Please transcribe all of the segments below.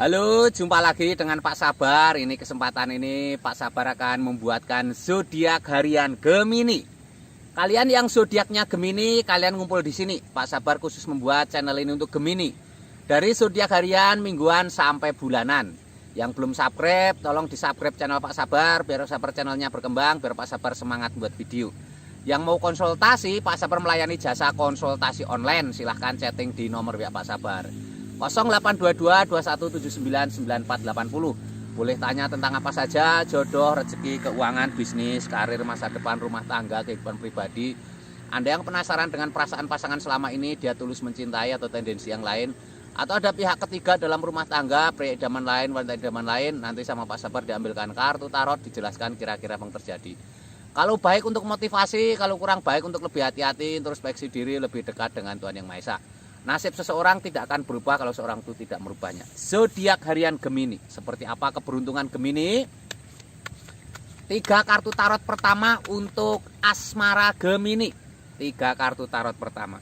Halo, jumpa lagi dengan Pak Sabar. Ini kesempatan ini Pak Sabar akan membuatkan zodiak harian Gemini. Kalian yang zodiaknya Gemini, kalian ngumpul di sini. Pak Sabar khusus membuat channel ini untuk Gemini. Dari zodiak harian, mingguan sampai bulanan. Yang belum subscribe, tolong di-subscribe channel Pak Sabar biar Pak Sabar channelnya berkembang, biar Pak Sabar semangat buat video. Yang mau konsultasi, Pak Sabar melayani jasa konsultasi online. Silahkan chatting di nomor WA Pak Sabar 0822 2179 9480. Boleh tanya tentang apa saja, jodoh, rezeki, keuangan, bisnis, karir, masa depan, rumah tangga, kehidupan pribadi. Anda yang penasaran dengan perasaan pasangan selama ini, dia tulus mencintai atau tendensi yang lain, atau ada pihak ketiga dalam rumah tangga, pria idaman lain, wanita idaman lain, nanti sama Pak Sabar diambilkan kartu tarot, dijelaskan kira-kira apa yang terjadi. Kalau baik untuk motivasi, kalau kurang baik untuk lebih hati-hati, introspeksi diri, lebih dekat dengan Tuhan Yang Maha Esa. Nasib seseorang tidak akan berubah kalau seorang itu tidak merubahnya. Zodiak harian Gemini. Seperti apa keberuntungan Gemini? 3 kartu tarot pertama untuk asmara Gemini. 3 kartu tarot pertama.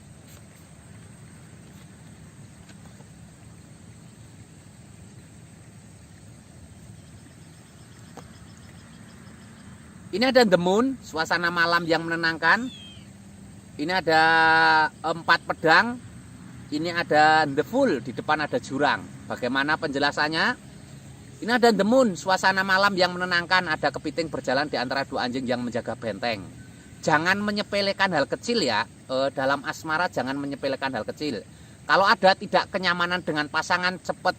Ini ada The Moon, suasana malam yang menenangkan. Ini ada 4 pedang. Ini ada The Fool, di depan ada jurang. Bagaimana penjelasannya? Ini ada The Moon, suasana malam yang menenangkan. Ada kepiting berjalan di antara 2 anjing yang menjaga benteng. Jangan menyepelekan hal kecil ya. Dalam asmara jangan menyepelekan hal kecil. Kalau ada tidak kenyamanan dengan pasangan, cepet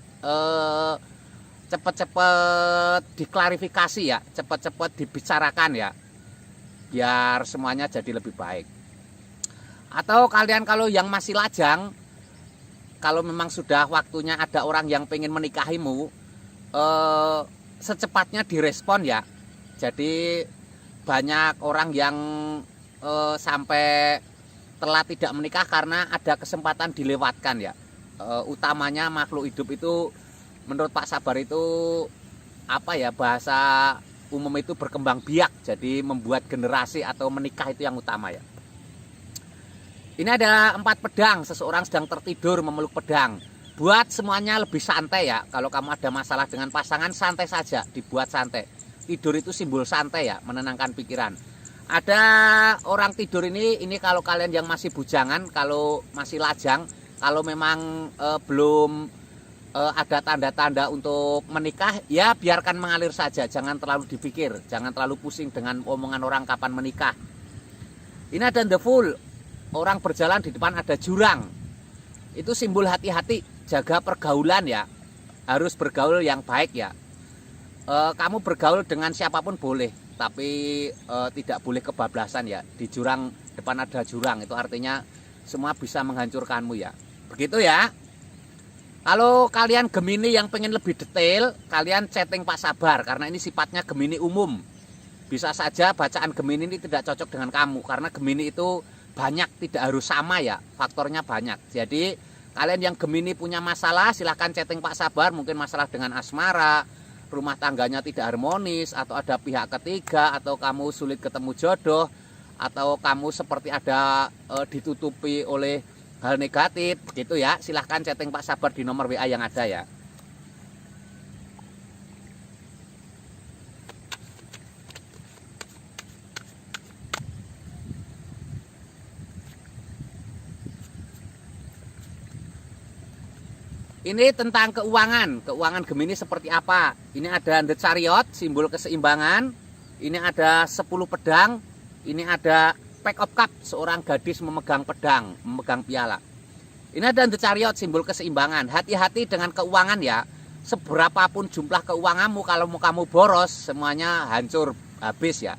diklarifikasi ya. Cepet dibicarakan ya. Biar semuanya jadi lebih baik. Atau kalian kalau yang masih lajang, kalau memang sudah waktunya ada orang yang pengen menikahimu, secepatnya direspon ya. Jadi banyak orang yang sampai telah tidak menikah karena ada kesempatan dilewatkan ya. Utamanya makhluk hidup itu menurut Pak Sabar itu apa ya, bahasa umum itu berkembang biak. Jadi membuat generasi atau menikah itu yang utama ya. Ini ada 4 pedang, seseorang sedang tertidur memeluk pedang. Buat semuanya lebih santai ya. Kalau kamu ada masalah dengan pasangan, santai saja, dibuat santai. Tidur itu simbol santai ya, menenangkan pikiran. Ada orang tidur ini kalau kalian yang masih bujangan, kalau masih lajang, kalau memang belum ada tanda-tanda untuk menikah, ya biarkan mengalir saja. Jangan terlalu dipikir, jangan terlalu pusing dengan omongan orang kapan menikah. Ini ada The Fool. Orang berjalan di depan ada jurang. Itu simbol hati-hati, jaga pergaulan ya. Harus bergaul yang baik ya. Kamu bergaul dengan siapapun boleh, tapi tidak boleh kebablasan ya. Di jurang depan ada jurang, itu artinya semua bisa menghancurkanmu ya. Begitu ya. Kalau kalian Gemini yang pengen lebih detail, kalian chatting Pak Sabar karena ini sifatnya Gemini umum. Bisa saja bacaan Gemini ini tidak cocok dengan kamu karena Gemini itu banyak, tidak harus sama ya, faktornya banyak. Jadi kalian yang Gemini punya masalah, silahkan chatting Pak Sabar. Mungkin masalah dengan asmara, rumah tangganya tidak harmonis, atau ada pihak ketiga, atau kamu sulit ketemu jodoh, atau kamu seperti ada ditutupi oleh hal negatif, begitu ya. Silahkan chatting Pak Sabar di nomor WA yang ada ya. Ini tentang keuangan Gemini seperti apa. Ini ada The Chariot, simbol keseimbangan. Ini ada 10 pedang. Ini ada Pack of Cup, seorang gadis memegang pedang, memegang piala. Ini ada The Chariot, simbol keseimbangan. Hati-hati dengan keuangan ya. Seberapapun jumlah keuanganmu, kalau kamu boros, semuanya hancur, habis ya.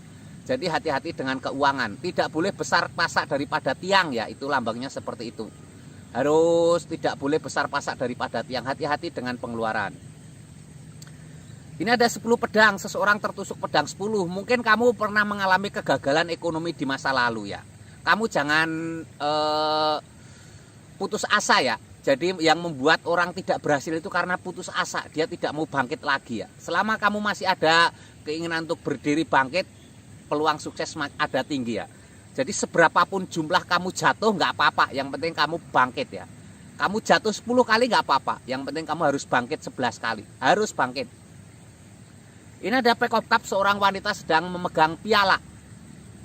Jadi hati-hati dengan keuangan. Tidak boleh besar pasak daripada tiang ya, itu lambangnya seperti itu. Harus tidak boleh besar pasak daripada tiang. Hati-hati dengan pengeluaran. Ini ada 10 pedang, seseorang tertusuk pedang 10. Mungkin kamu pernah mengalami kegagalan ekonomi di masa lalu ya. Kamu jangan putus asa ya. Jadi yang membuat orang tidak berhasil itu karena putus asa. Dia tidak mau bangkit lagi ya. Selama kamu masih ada keinginan untuk berdiri bangkit, peluang sukses ada tinggi ya. Jadi seberapapun jumlah kamu jatuh nggak apa-apa, yang penting kamu bangkit ya. Kamu jatuh 10 kali nggak apa-apa. Yang penting kamu harus bangkit 11 kali. Harus bangkit. Ini ada Pack of Cups, seorang wanita sedang memegang piala.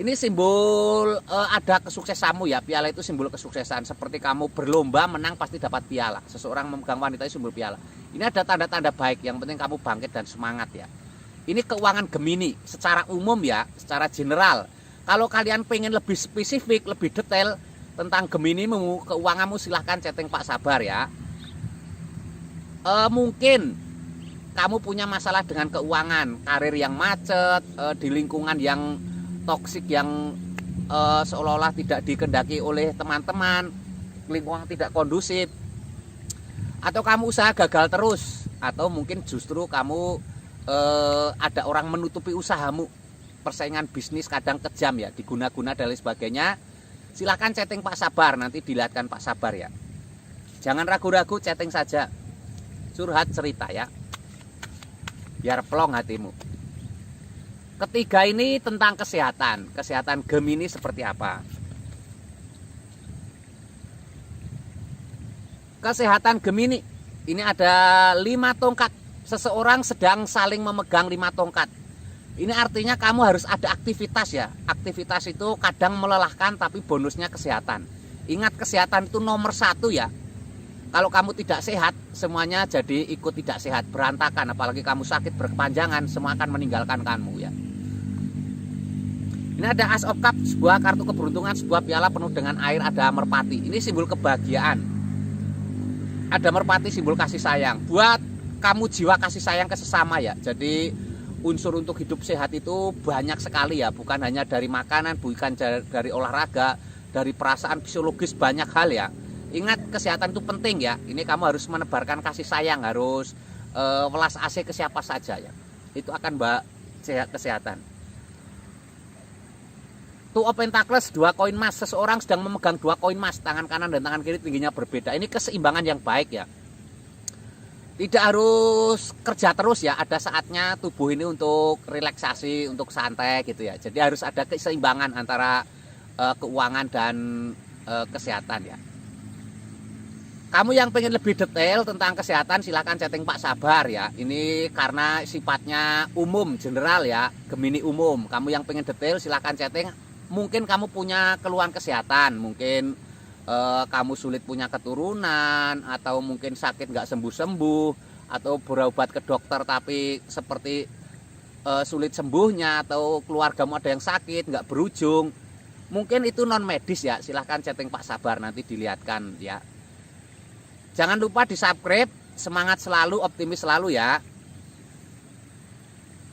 Ini simbol ada kesuksesanmu ya. Piala itu simbol kesuksesan. Seperti kamu berlomba menang pasti dapat piala. Seseorang memegang wanita itu simbol piala. Ini ada tanda-tanda baik. Yang penting kamu bangkit dan semangat ya. Ini keuangan Gemini secara umum ya, secara general. Kalau kalian pengen lebih spesifik, lebih detail tentang Geminimu, keuanganmu, silahkan chatting Pak Sabar ya. Mungkin kamu punya masalah dengan keuangan, karir yang macet, di lingkungan yang toksik, yang seolah-olah tidak dikendaki oleh teman-teman, lingkungan tidak kondusif, atau kamu usaha gagal terus, atau mungkin justru kamu ada orang menutupi usahamu, persaingan bisnis kadang kejam ya, diguna-guna dan lain sebagainya. Silahkan chatting Pak Sabar, nanti dilihatkan Pak Sabar ya. Jangan ragu-ragu, chatting saja. Curhat cerita ya. Biar plong hatimu. Ketiga ini tentang kesehatan. Kesehatan Gemini seperti apa? Kesehatan Gemini. Ini ada 5 tongkat. Seseorang sedang saling memegang 5 tongkat. Ini artinya kamu harus ada aktivitas ya. Aktivitas itu kadang melelahkan tapi bonusnya kesehatan. Ingat, kesehatan itu nomor 1 ya. Kalau kamu tidak sehat, semuanya jadi ikut tidak sehat, berantakan. Apalagi kamu sakit berkepanjangan, semua akan meninggalkan kamu ya. Ini ada Ace of Cups, sebuah kartu keberuntungan, sebuah piala penuh dengan air, ada merpati. Ini simbol kebahagiaan. Ada merpati simbol kasih sayang. Buat kamu jiwa kasih sayang ke sesama ya. Jadi unsur untuk hidup sehat itu banyak sekali ya, bukan hanya dari makanan, bukan dari olahraga, dari perasaan fisiologis, banyak hal ya. Ingat, kesehatan itu penting ya. Ini kamu harus menebarkan kasih sayang, harus welas asih ke siapa saja ya. Itu akan sehat kesehatan. Two of Pentacles, 2 koin emas. Seseorang sedang memegang 2 koin emas, tangan kanan dan tangan kiri tingginya berbeda. Ini keseimbangan yang baik ya. Tidak harus kerja terus ya, ada saatnya tubuh ini untuk relaksasi, untuk santai gitu ya. Jadi harus ada keseimbangan antara keuangan dan kesehatan ya. Kamu yang pengen lebih detail tentang kesehatan, silahkan chatting Pak Sabar ya. Ini karena sifatnya umum, general ya, Gemini umum. Kamu yang pengen detail silahkan chatting. Mungkin kamu punya keluhan kesehatan, mungkin kamu sulit punya keturunan, atau mungkin sakit nggak sembuh-sembuh, atau berobat ke dokter tapi seperti sulit sembuhnya, atau keluargamu ada yang sakit nggak berujung. Mungkin itu non medis ya, silahkan chatting Pak Sabar, nanti dilihatkan ya. Jangan lupa di subscribe, semangat selalu, optimis selalu ya.